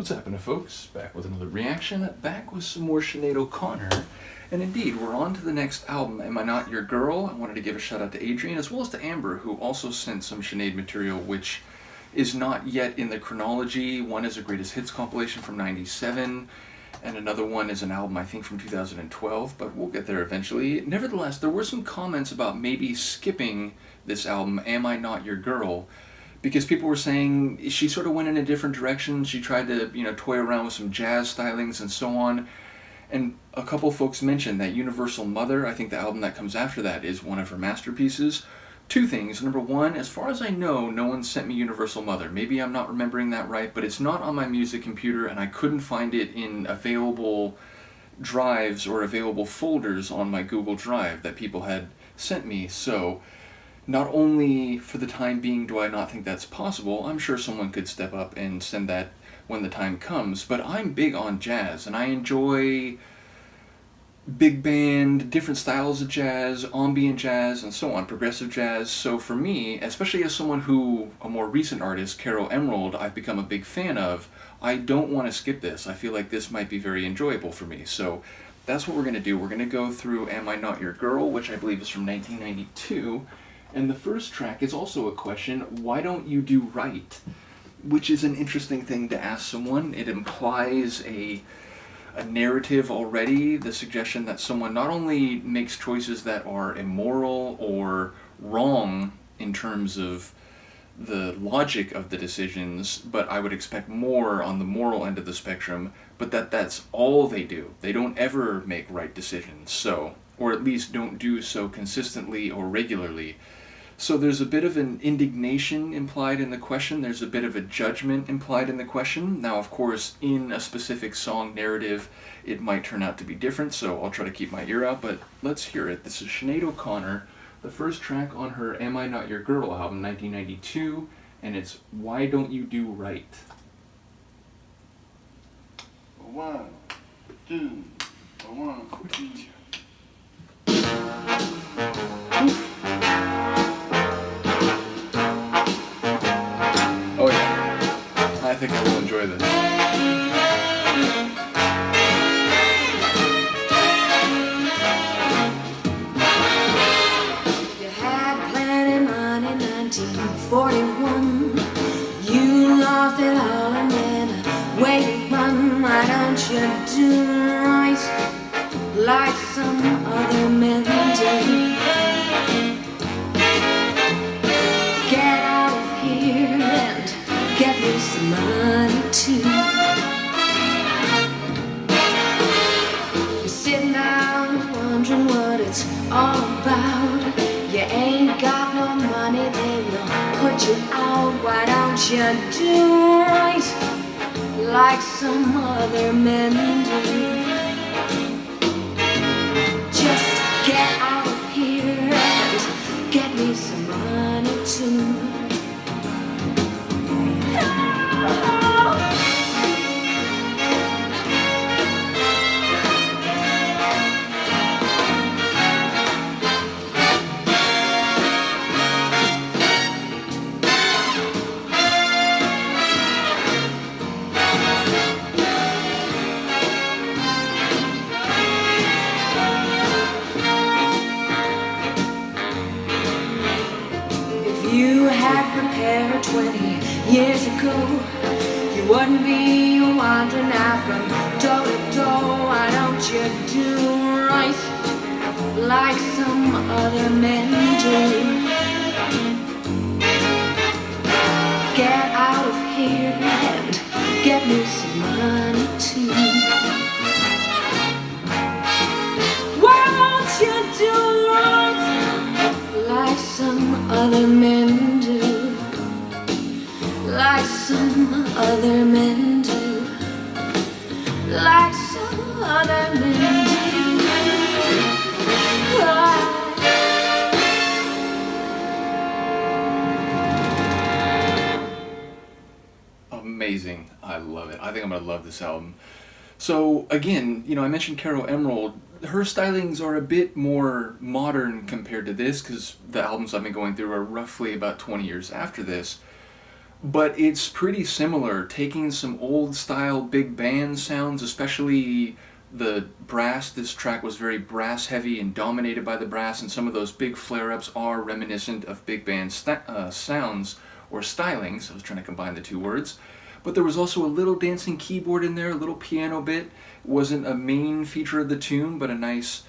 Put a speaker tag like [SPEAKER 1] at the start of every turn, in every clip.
[SPEAKER 1] What's happening, folks? Back with another reaction, back with some more Sinéad O'Connor. And indeed, we're on to the next album, Am I Not Your Girl? I wanted to give a shout out to Adrian, as well as to Amber, who also sent some Sinéad material, which is not yet in the chronology. One is a greatest hits compilation from '97, and another one is an album, I think, from 2012, but we'll get there eventually. Nevertheless, there were some comments about maybe skipping this album, Am I Not Your Girl? Because people were saying she sort of went in a different direction. She tried to, toy around with some jazz stylings and so on. And a couple folks mentioned that Universal Mother, I think the album that comes after that, is one of her masterpieces. Two things. Number one, as far as I know, no one sent me Universal Mother. Maybe I'm not remembering that right, but it's not on my music computer, and I couldn't find it in available drives or available folders on my Google Drive that people had sent me. So not only for the time being do I not think that's possible, I'm sure someone could step up and send that when the time comes, but I'm big on jazz, and I enjoy big band, different styles of jazz, ambient jazz, and so on, progressive jazz. So for me, especially as someone who, a more recent artist, Carol Emerald, I've become a big fan of, I don't want to skip this. I feel like this might be very enjoyable for me. So that's what we're going to do. We're going to go through Am I Not Your Girl, which I believe is from 1992. And the first track is also a question, why don't you do right? Which is an interesting thing to ask someone. It implies a narrative already, the suggestion that someone not only makes choices that are immoral or wrong in terms of the logic of the decisions, but I would expect more on the moral end of the spectrum, but that's all they do. They don't ever make right decisions, so, or at least don't do so consistently or regularly. So there's a bit of an indignation implied in the question, there's a bit of a judgment implied in the question. Now, of course, in a specific song narrative, it might turn out to be different, so I'll try to keep my ear out, but let's hear it. This is Sinéad O'Connor, the first track on her Am I Not Your Girl album, 1992, and it's Why Don't You Do Right?
[SPEAKER 2] 1, 2, 1, 2.
[SPEAKER 1] Oh yeah, I think I will enjoy this.
[SPEAKER 3] You had plenty of money in 1941. You lost it all and then away you run. Why don't you do right like some other men do? Get out of here and get me some money too. You're sitting down wondering what it's all about. You ain't got no money, they will put you out. Why don't you do right like some other men do? Just get out of here and get me some money too. You had prepared 20 years ago, you wouldn't be wandering out from door to door. Why don't you do right like some other men do? Get out of here and get me some money too. Why don't you do right like some other men do? Like some other men do. Like some other men do.
[SPEAKER 1] Amazing. I love it. I think I'm going to love this album. So again, I mentioned Carol Emerald. Her stylings are a bit more modern compared to this, because the albums I've been going through are roughly about 20 years after this. but it's pretty similar, taking some old style big band sounds, especially the brass. This track was very brass heavy and dominated by the brass, and some of those big flare-ups are reminiscent of big band sounds or stylings. I was trying to combine the two words. But there was also a little dancing keyboard in there, a little piano bit. It wasn't a main feature of the tune, but a nice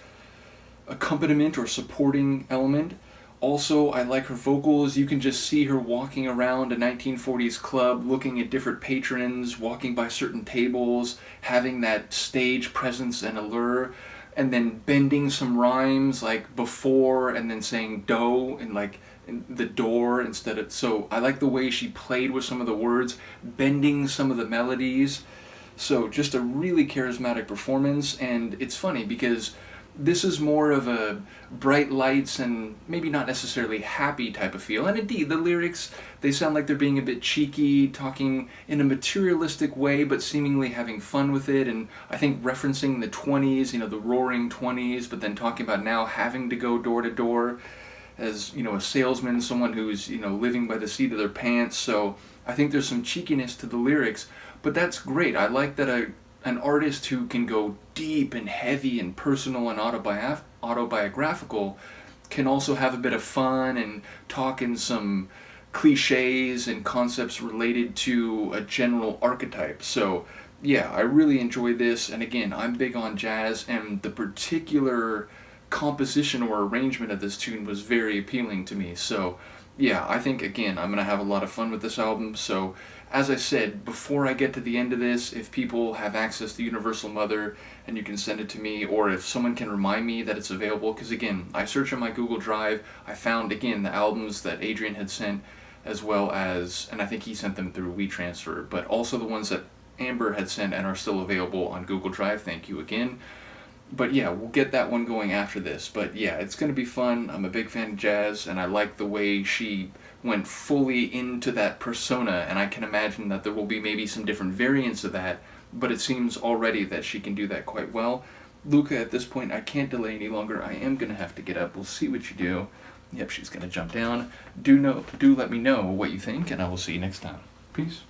[SPEAKER 1] accompaniment or supporting element. Also, I like her vocals. You can just see her walking around a 1940s club, looking at different patrons, walking by certain tables, having that stage presence and allure, and then bending some rhymes like before and then saying do and like the door instead of. So I like the way she played with some of the words, bending some of the melodies. So just a really charismatic performance, and it's funny because this is more of a bright lights and maybe not necessarily happy type of feel. And indeed, the lyrics, they sound like they're being a bit cheeky, talking in a materialistic way, but seemingly having fun with it. And I think referencing the 20s, the roaring 20s, but then talking about now having to go door to door as, a salesman, someone who's, living by the seat of their pants. So I think there's some cheekiness to the lyrics, but that's great. I like that an artist who can go deep and heavy and personal and autobiographical can also have a bit of fun and talk in some cliches and concepts related to a general archetype. So yeah, I really enjoy this, and again, I'm big on jazz, and the particular composition or arrangement of this tune was very appealing to me. So yeah, I think again I'm gonna have a lot of fun with this album. So as I said, before I get to the end of this, if people have access to Universal Mother and you can send it to me, or if someone can remind me that it's available, because again, I searched on my Google Drive, I found again the albums that Adrian had sent, as well as, and I think he sent them through WeTransfer, but also the ones that Amber had sent and are still available on Google Drive. Thank you again. But yeah, we'll get that one going after this. But yeah, it's going to be fun. I'm a big fan of jazz, and I like the way she went fully into that persona, and I can imagine that there will be maybe some different variants of that, but it seems already that she can do that quite well. Luca, at this point, I can't delay any longer. I am going to have to get up. We'll see what you do. Yep, she's going to jump down. Do let me know what you think, and I will see you next time. Peace.